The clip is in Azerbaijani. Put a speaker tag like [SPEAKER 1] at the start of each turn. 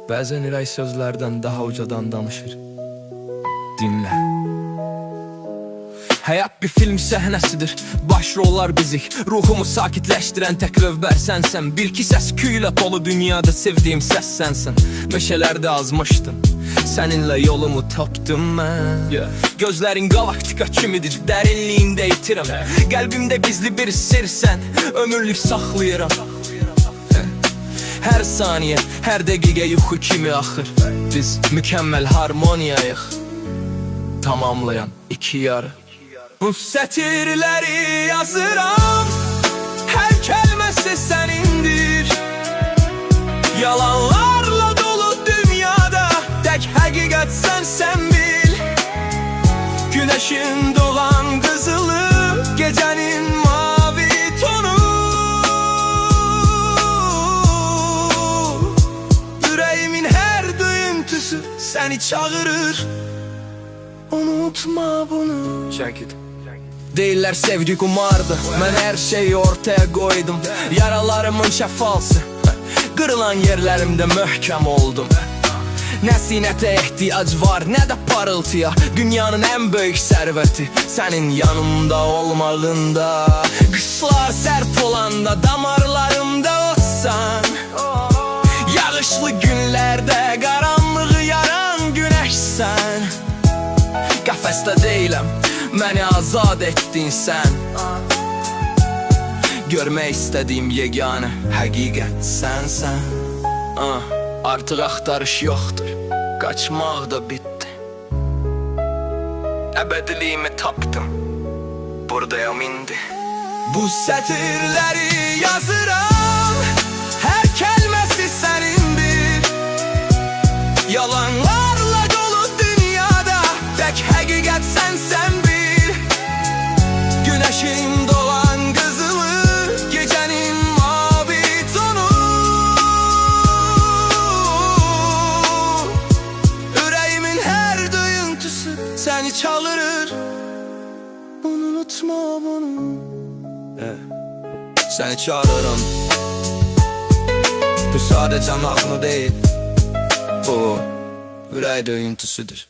[SPEAKER 1] Bəzən ürək sözlərdən daha ucadan danışır. Dinlə. Həyat bir film səhnəsidir, başrollar bizik. Ruhumu sakitləşdirən tək rövbər sənsən. Bil ki səs küylə dolu dünyada sevdiyim səs sənsən. Meşələrdə azmışdım, səninlə yolumu tapdım mən. Gözlərin galaktika kimidir, dərinliyində itirəm. Qəlbimdə gizli bir sirsən, ömürlük saxlayıram. Hər saniyə, hər dəqiqə yuxu kimi axır. Biz mükəmməl harmoniyayıq, tamamlayan iki yarı. Bu sətirləri yazıram, hər kəlməsi sənindir. Yalanlarla dolu dünyada tək həqiqət sənsən bil. Günəşin doğan qızılı, gecənin mavi tonu. Ürəyimin hər döyüntüsü səni çağırır. Unutma bunu. Şəkid. Deyirlər sevgi qumardı, mən hər şeyi ortaya qoydum. Yaralarımın şəfası, qırılan yerlərimdə möhkəm oldum. Nə sinətə ehtiyac var, nə də parıltıya. Dünyanın ən böyük sərvəti sənin yanımda olmağında. Qışlar sərp olanda damarlarımda otsan. Yağışlı günlərdə qaranlığı yaran günəşsən. Qəfəsdə deyiləm, məni azad etdin sən. Görmək istədiyim yeganə həqiqət sənsən. Artıq axtarış yoxdur, qaçmaq da bitdi. Əbədiliyimi tapdım, buradayam indi. Bu sətirləri yazıram, hər kəlməsi sənindir. Yalanlarla dolu dünyada tək həqiqət sənsən bil. Günəşin doğan qızılı, gecənin mavi tonu. Ürəyimin hər döyüntüsü səni çağırır. Unutma bunu. Səni çağırırım. Bu sadəcə mahnı deyil, bu ürək döyüntüsüdür.